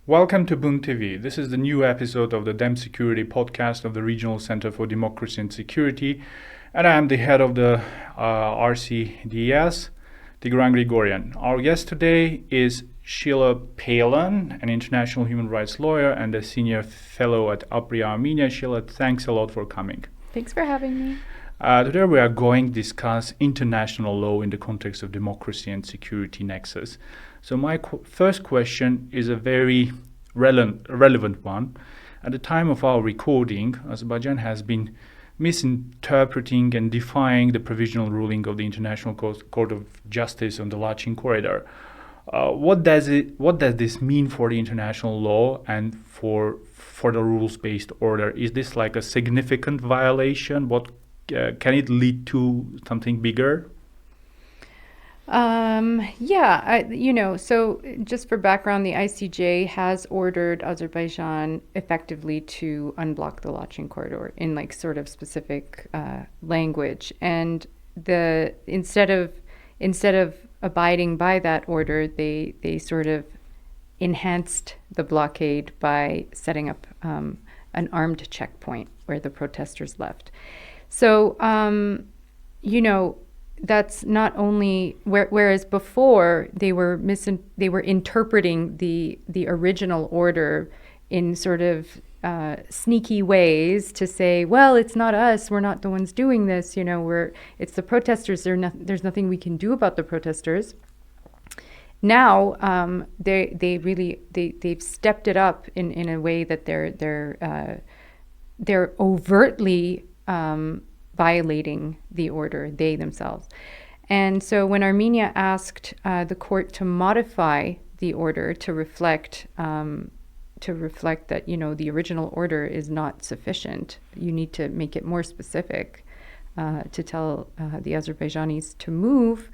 Welcome to Bun TV. This is the new episode of the Dem Security podcast of the Regional Center for Democracy and Security, and I am the head of the RCDS, Tiguran Grigoryan. Our guest today is Shila Phaylan, an international human rights lawyer and a senior fellow at APRI Armenia. Shila, thanks a lot for coming. Thanks for having me. Today we are going to discuss international law in the context of democracy and security nexus. So my first question is a very relevant one. At the time of our recording, Azerbaijan has been misinterpreting and defying the provisional ruling of the International Court of Justice on the Lachin corridor. What does this mean for the international law and for the rules-based order? Is this like a significant violation? What can it lead to something bigger? So just for background, the ICJ has ordered Azerbaijan effectively to unblock the Lachin corridor in like sort of specific language. And instead of abiding by that order, they sort of enhanced the blockade by setting up an armed checkpoint where the protesters left. So, that's not only whereas before they were interpreting the original order in sort of sneaky ways to say, well, it's not us, we're not the ones doing this, it's the protesters, there's nothing we can do about the protesters. Now they've stepped it up in a way that they're overtly violating the order, they themselves. And so when Armenia asked the court to modify the order to reflect that, the original order is not sufficient, you need to make it more specific to tell the Azerbaijanis to move,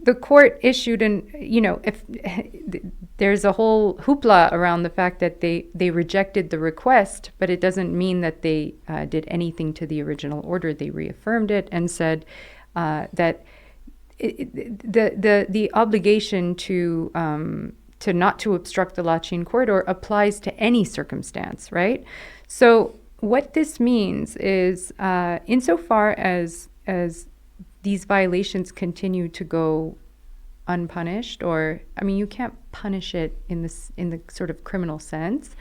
the court issued if there's a whole hoopla around the fact that they rejected the request, but it doesn't mean that they did anything to the original order. They reaffirmed it and said that the obligation to not to obstruct the Lachin corridor applies to any circumstance, right? So what this means is, insofar as these violations continue to go unpunished, you can't punish it in the sort of criminal sense,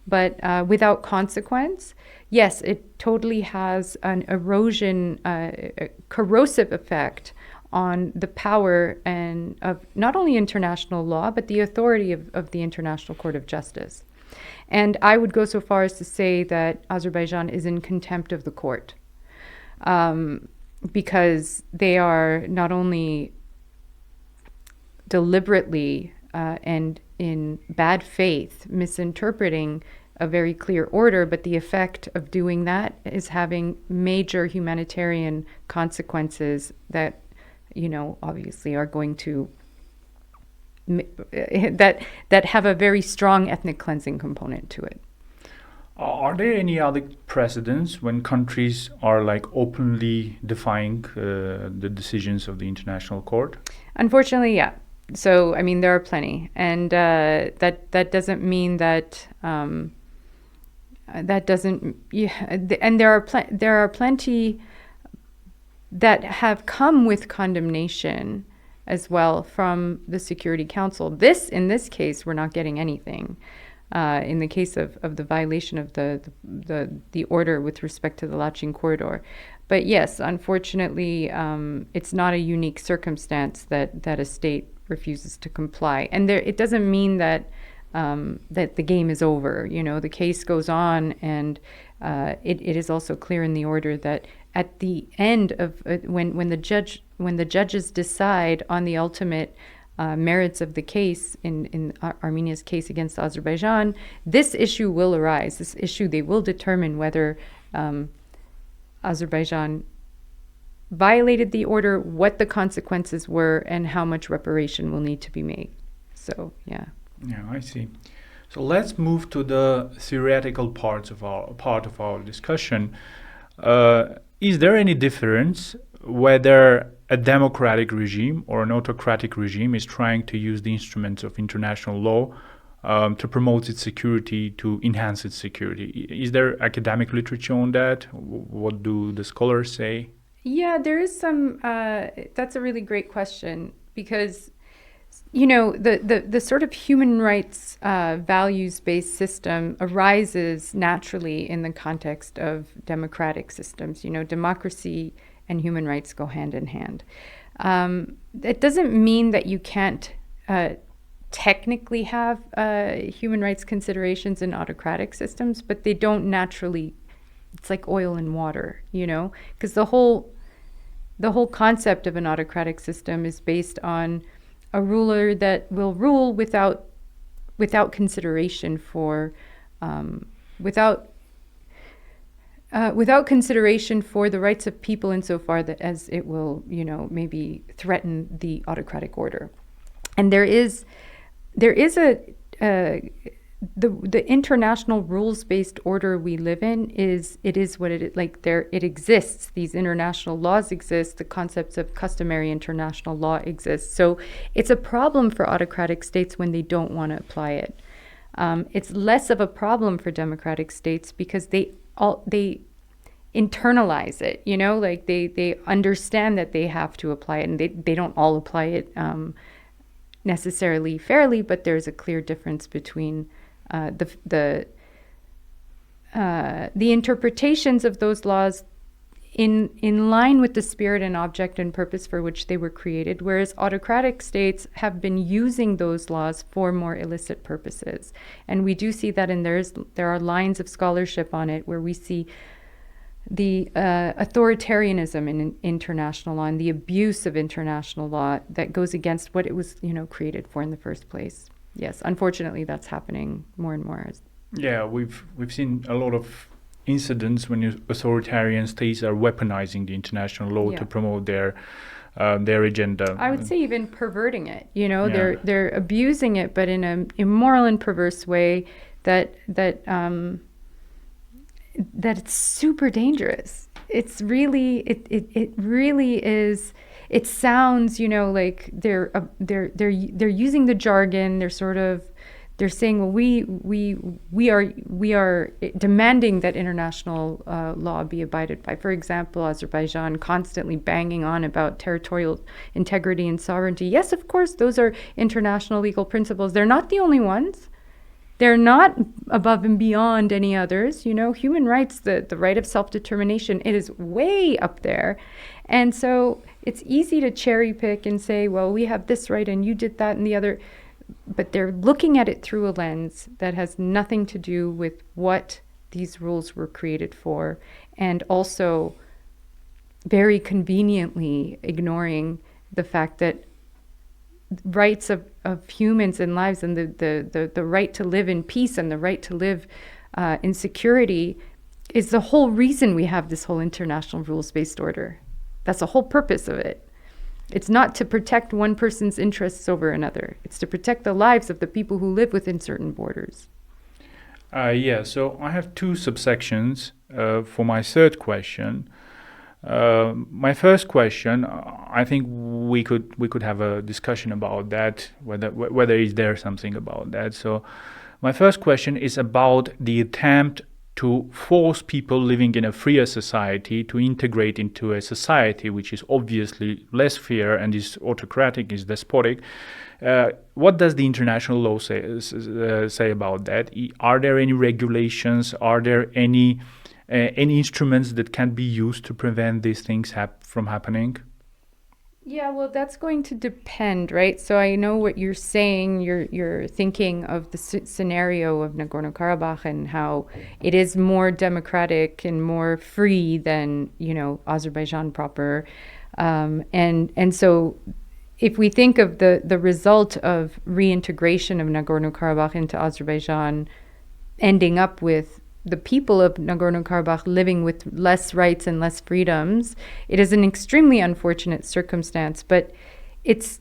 but without consequence, yes, it totally has an erosion, a corrosive effect on the power and of not only international law, but the authority of the International Court of Justice. And I would go so far as to say that Azerbaijan is in contempt of the court. Because they are not only deliberately and in bad faith misinterpreting a very clear order, but the effect of doing that is having major humanitarian consequences that, obviously are going to that have a very strong ethnic cleansing component to it. Are there any other precedents when countries are openly defying the decisions of the International Court? Unfortunately, yeah. So, there are plenty, and that doesn't mean that that doesn't. Yeah, and there are plenty that have come with condemnation as well from the Security Council. In this case, we're not getting anything. In the case of the violation of the order with respect to the Lachin corridor. But yes, unfortunately, it's not a unique circumstance that a state refuses to comply. And it doesn't mean that the game is over. The case goes on, and it is also clear in the order that at the end of when the judges decide on the ultimate merits of the case in Armenia's case against Azerbaijan, this issue will arise. This issue, they will determine whether Azerbaijan violated the order, what the consequences were, and how much reparation will need to be made. So, yeah. Yeah, I see. So let's move to the theoretical part of our discussion. Is there any difference whether a democratic regime or an autocratic regime is trying to use the instruments of international law to promote its security, to enhance its security. Is there academic literature on that? What do the scholars say? Yeah, there is some. That's a really great question, because the sort of human rights values-based system arises naturally in the context of democratic systems. Democracy and human rights go hand in hand. It doesn't mean that you can't technically have human rights considerations in autocratic systems, but they don't naturally. It's like oil and water, because the whole concept of an autocratic system is based on a ruler that will rule without consideration for without consideration for the rights of people insofar that as it will maybe threaten the autocratic order. And there is the international rules-based order we live in is what it is. Like, it exists. These international laws exist. The concepts of customary international law exist. So it's a problem for autocratic states when they don't want to apply it. It's less of a problem for democratic states because they internalize it. Like they understand that they have to apply it, and they don't all apply it necessarily fairly. But there's a clear difference between the interpretations of those laws in line with the spirit and object and purpose for which they were created, whereas autocratic states have been using those laws for more illicit purposes. And we do see that, and there are lines of scholarship on it where we see the authoritarianism in international law and the abuse of international law that goes against what it was created for in the first place. Yes, unfortunately, that's happening more and more. Yeah, we've seen a lot of incidents when authoritarian states are weaponizing the international law to promote their agenda. I would say even perverting it. They're abusing it, but in an immoral and perverse way that it's super dangerous. It's really it really is. It sounds, like they're using the jargon. They're saying, well, we are demanding that international law be abided by. For example, Azerbaijan constantly banging on about territorial integrity and sovereignty. Yes, of course, those are international legal principles. They're not the only ones. They're not above and beyond any others. Human rights, the right of self-determination, it is way up there. And so it's easy to cherry pick and say, well, we have this right and you did that and the other. But they're looking at it through a lens that has nothing to do with what these rules were created for, and also very conveniently ignoring the fact that rights of humans and lives and the right to live in peace and the right to live in security is the whole reason we have this whole international rules-based order. That's the whole purpose of it. It's not to protect one person's interests over another. It's to protect the lives of the people who live within certain borders. So I have two subsections for my third question. My first question, I think we could have a discussion about that, whether is there something about that. So my first question is about the attempt to force people living in a freer society to integrate into a society which is obviously less fair and is autocratic, is despotic. What does the international law say about that? Are there any regulations? Are there any instruments that can be used to prevent these things from happening? Yeah, well, that's going to depend, right? So I know what you're saying. You're thinking of the scenario of Nagorno-Karabakh and how it is more democratic and more free than, Azerbaijan proper. And so if we think of the result of reintegration of Nagorno-Karabakh into Azerbaijan ending up with the people of Nagorno-Karabakh living with less rights and less freedoms, it is an extremely unfortunate circumstance. But it's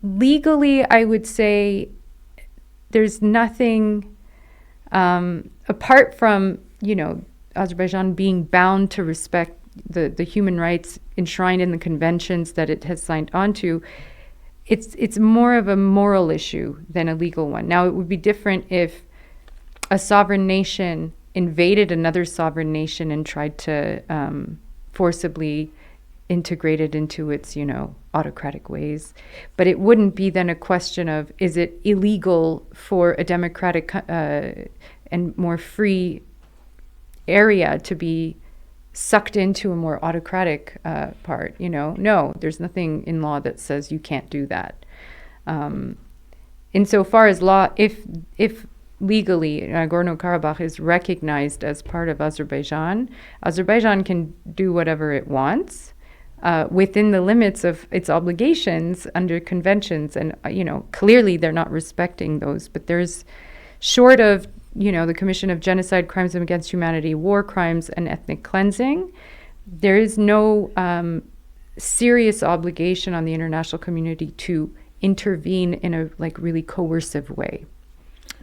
legally, I would say, there's nothing apart from Azerbaijan being bound to respect the human rights enshrined in the conventions that it has signed onto. it's more of a moral issue than a legal one. Now, it would be different if a sovereign nation invaded another sovereign nation and tried to forcibly integrate it into its, autocratic ways. But it wouldn't be then a question of, is it illegal for a democratic and more free area to be sucked into a more autocratic part? No, there's nothing in law that says you can't do that. Insofar as law, if legally Nagorno-Karabakh is recognized as part of Azerbaijan, Azerbaijan can do whatever it wants within the limits of its obligations under conventions. And, clearly they're not respecting those. But there's, short of, the commission of genocide, crimes against humanity, war crimes, and ethnic cleansing, there is no serious obligation on the international community to intervene in a really coercive way.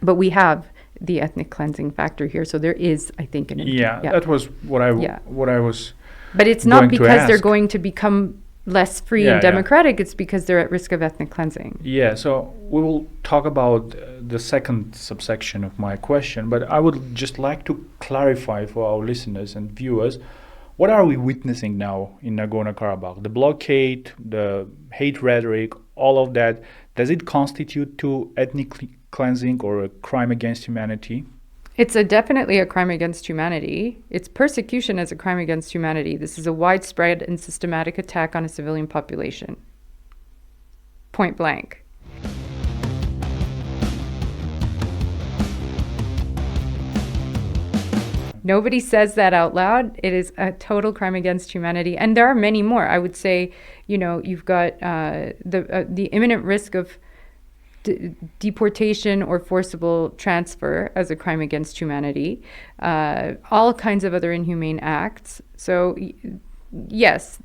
But we have the ethnic cleansing factor here, so there is, I think, that was what I was. But it's not because they're going to become less free and democratic. It's because they're at risk of ethnic cleansing. Yeah. So we will talk about the second subsection of my question, but I would just like to clarify for our listeners and viewers, what are we witnessing now in Nagorno-Karabakh? The blockade, the hate rhetoric, all of that. Does it constitute to ethnic cleansing or a crime against humanity? It's definitely a crime against humanity. It's persecution as a crime against humanity. This is a widespread and systematic attack on a civilian population. Point blank. Nobody says that out loud. It is a total crime against humanity. And there are many more. I would say, you've got the imminent risk of deportation or forcible transfer as a crime against humanity, all kinds of other inhumane acts. So, yes,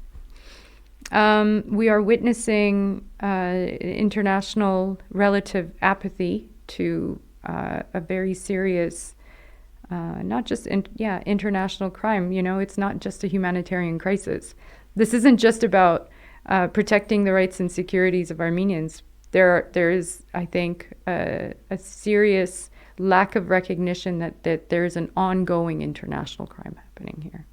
we are witnessing international relative apathy to a very serious, not just international crime. It's not just a humanitarian crisis. This isn't just about protecting the rights and securities of Armenians. There is, I think, a serious lack of recognition that there is an ongoing international crime happening here.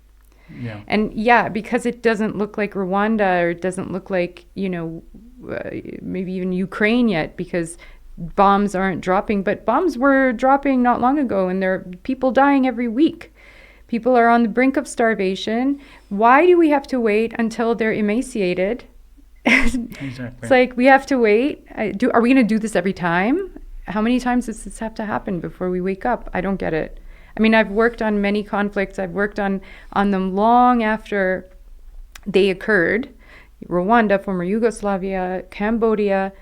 Yeah. And because it doesn't look like Rwanda, or it doesn't look like, maybe even Ukraine yet, because bombs aren't dropping. But bombs were dropping not long ago, and there are people dying every week. People are on the brink of starvation. Why do we have to wait until they're emaciated? Exactly. It's like, we have to wait. Are we going to do this every time? How many times does this have to happen before we wake up? I don't get it. I mean, I've worked on many conflicts. I've worked on them long after they occurred. Rwanda, former Yugoslavia, Cambodia.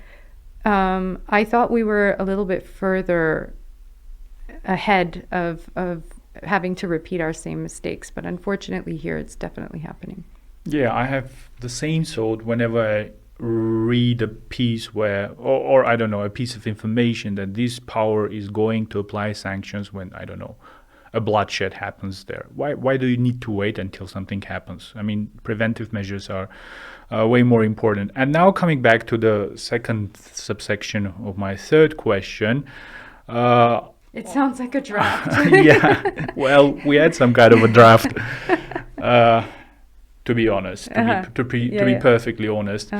I thought we were a little bit further ahead of having to repeat our same mistakes. But unfortunately here, it's definitely happening. Yeah, I have the same thought whenever I read a piece where, or I don't know, a piece of information that this power is going to apply sanctions when, I don't know, a bloodshed happens there. Why do you need to wait until something happens? I mean, preventive measures are way more important. And now coming back to the second subsection of my third question. It sounds like a draft. Yeah, well, we had some kind of a draft. To be honest, to be perfectly honest.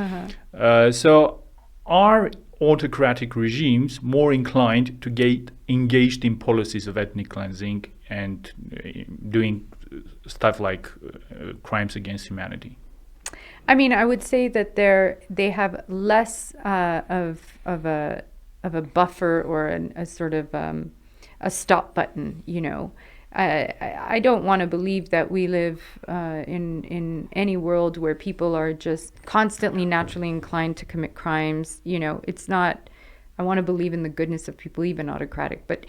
So are autocratic regimes more inclined to get engaged in policies of ethnic cleansing and doing stuff like crimes against humanity? I mean, I would say that they have less of a buffer or a sort of a stop button, I don't want to believe that we live in any world where people are just constantly naturally inclined to commit crimes. It's not. I want to believe in the goodness of people, even autocratic. But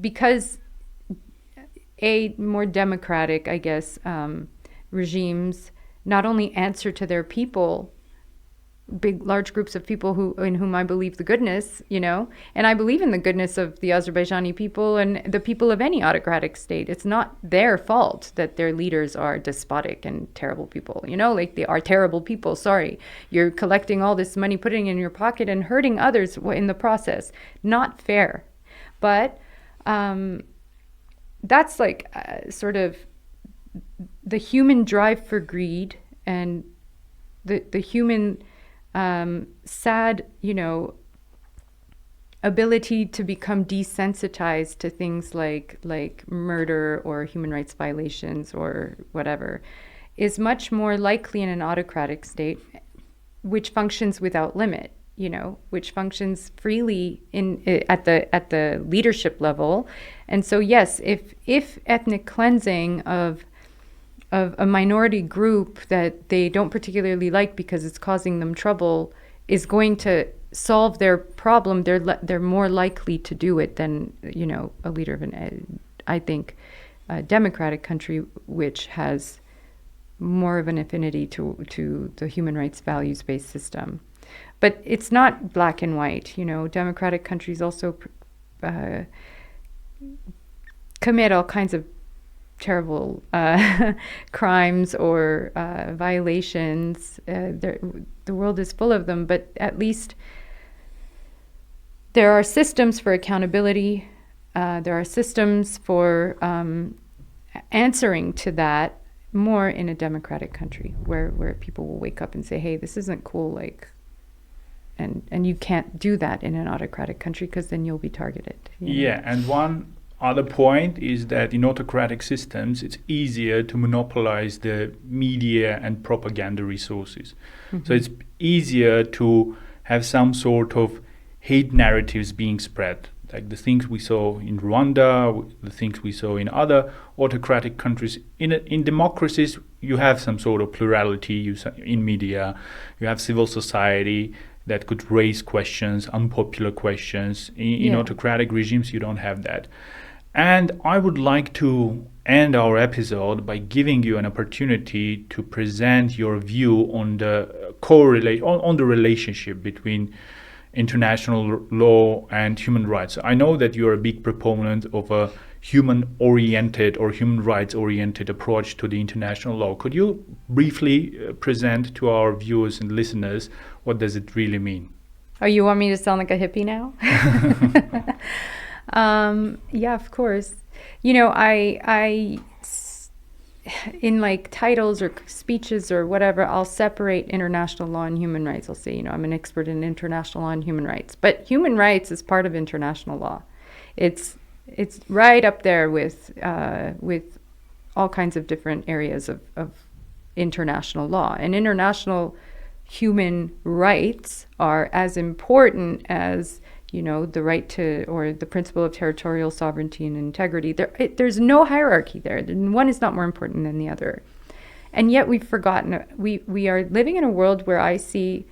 because more democratic, I guess, regimes not only answer to their people large groups of people in whom I believe the goodness, and I believe in the goodness of the Azerbaijani people and the people of any autocratic state. It's not their fault that their leaders are despotic and terrible people, like they are terrible people. Sorry, you're collecting all this money, putting it in your pocket and hurting others in the process. Not fair. But that's like sort of the human drive for greed and the human sad, ability to become desensitized to things like murder or human rights violations or whatever is much more likely in an autocratic state, which functions without limit, which functions freely at the leadership level. And so yes, if ethnic cleansing of a minority group that they don't particularly like because it's causing them trouble is going to solve their problem, they're more likely to do it than a leader of I think a democratic country which has more of an affinity to the human rights values-based system. But it's not black and white. Democratic countries also commit all kinds of terrible crimes or violations. The world is full of them, but at least there are systems for accountability. There are systems for answering to that more in a democratic country where people will wake up and say, hey, this isn't cool, and you can't do that in an autocratic country because then you'll be targeted. Yeah, and one other point is that in autocratic systems, it's easier to monopolize the media and propaganda resources. Mm-hmm. So it's easier to have some sort of hate narratives being spread, like the things we saw in Rwanda, the things we saw in other autocratic countries. In democracies, you have some sort of plurality in media, you have civil society that could raise questions, unpopular questions. In autocratic regimes, you don't have that. And I would like to end our episode by giving you an opportunity to present your view on the on the relationship between international law and human rights. I know that you're a big proponent of a human-oriented or human rights-oriented approach to the international law. Could you briefly present to our viewers and listeners what does it really mean? Oh, you want me to sound like a hippie now? Yeah, of course. I in like titles or speeches or whatever, I'll separate international law and human rights. I'll say, I'm an expert in international law and human rights. But human rights is part of international law. It's right up there with all kinds of different areas of international law. And international human rights are as important as the right to, or the principle of territorial sovereignty and integrity. There's no hierarchy there. One is not more important than the other. And yet we've forgotten, we are living in a world where I see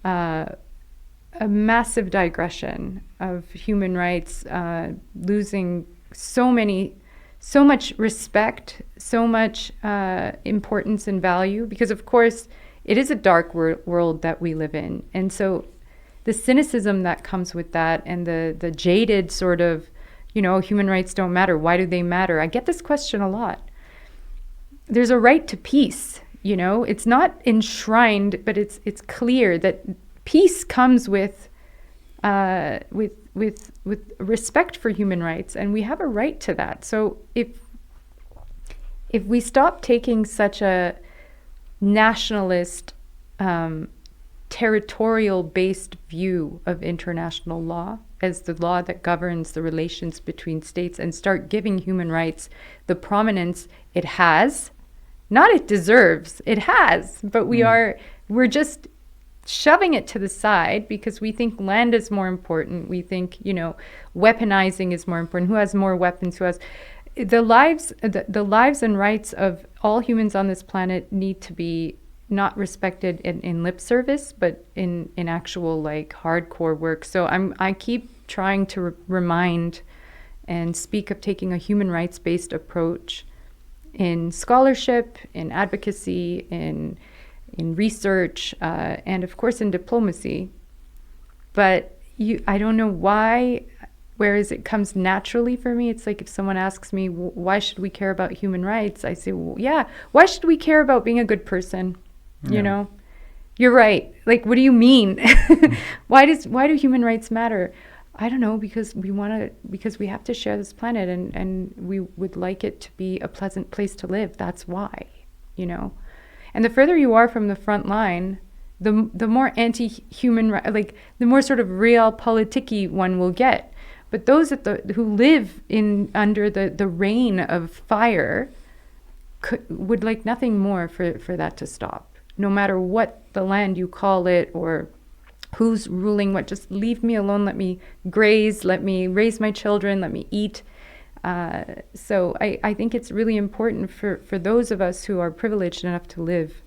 a massive digression of human rights, losing so much respect, so much importance and value, because of course it is a dark world that we live in. And so the cynicism that comes with that and the jaded sort of, human rights don't matter. Why do they matter? I get this question a lot. There's a right to peace, it's not enshrined, but it's clear that peace comes with respect for human rights, and we have a right to that. So if we stop taking such a nationalist, territorial-based view of international law as the law that governs the relations between states and start giving human rights the prominence it has, not it deserves, it has, but we're just shoving it to the side because we think land is more important. We think, weaponizing is more important. Who has more weapons? Who has the lives and rights of all humans on this planet need to be not respected in lip service, but in actual hardcore work. So I keep trying to remind and speak of taking a human rights-based approach in scholarship, in advocacy, in in research, and of course in diplomacy. But I don't know why, whereas it comes naturally for me. It's like if someone asks me, why should we care about human rights? I say, well, yeah, why should we care about being a good person? You know, you're right. Like, what do you mean? Why do human rights matter? I don't know, because we have to share this planet, and we would like it to be a pleasant place to live. That's why, you know. And the further you are from the front line, the more anti-human, like the more sort of realpolitik-y one will get. But those who live under the reign of fire would like nothing more for that to stop. No matter what the land you call it or who's ruling what, just leave me alone, let me graze, let me raise my children, let me eat. So I think it's really important for those of us who are privileged enough to live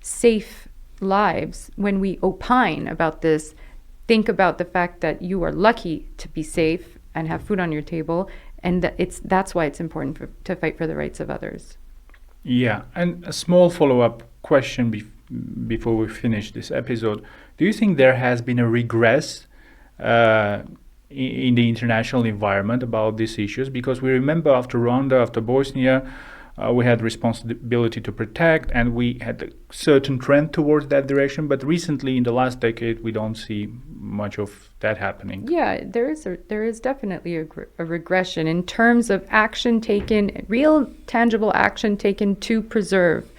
safe lives, when we opine about this, think about the fact that you are lucky to be safe and have food on your table, and that's why it's important to fight for the rights of others. Yeah, and a small follow-up question before we finish this episode. Do you think there has been a regress in the international environment about these issues? Because we remember after Rwanda, after Bosnia, we had responsibility to protect, and we had a certain trend towards that direction. But recently, in the last decade, we don't see much of that happening. Yeah, there is definitely a regression in terms of action taken, real tangible action taken to preserve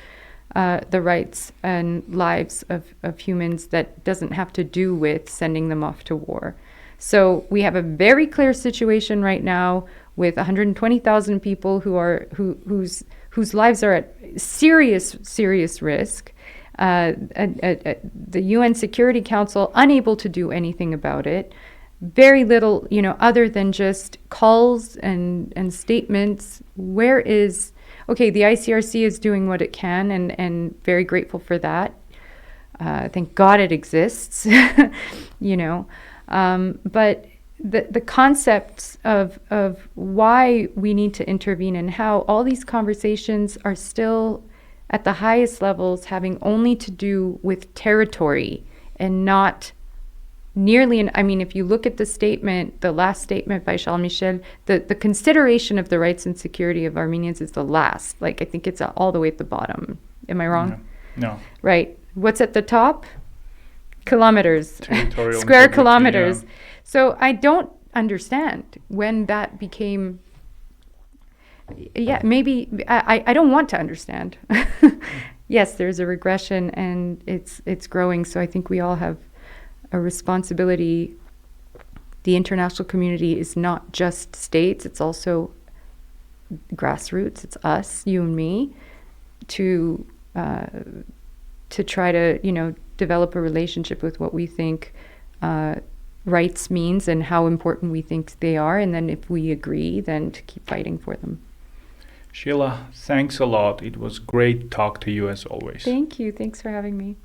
the rights and lives of humans that doesn't have to do with sending them off to war. So we have a very clear situation right now with 120,000 people whose lives are at serious risk. The UN Security Council unable to do anything about it. Very little, other than just calls and statements. Okay, the ICRC is doing what it can, and very grateful for that. Thank God it exists, But the concepts of why we need to intervene and how all these conversations are still at the highest levels having only to do with territory and not nearly, if you look at the last statement by Charles Michel, the consideration of the rights and security of Armenians is the last. Like, I think it's all the way at the bottom. Am I wrong? No. Right. What's at the top? Kilometers. Square kilometers. Yeah. So I don't understand when that became... Yeah, maybe... I don't want to understand. Yes, there's a regression, and it's growing, so I think we all have a responsibility. The international community is not just states, it's also grassroots. It's us, you and me, to try to develop a relationship with what we think rights means and how important we think they are, and then if we agree, then to keep fighting for them. Sheila, thanks a lot. It was great talk to you as always. Thank you. Thanks for having me.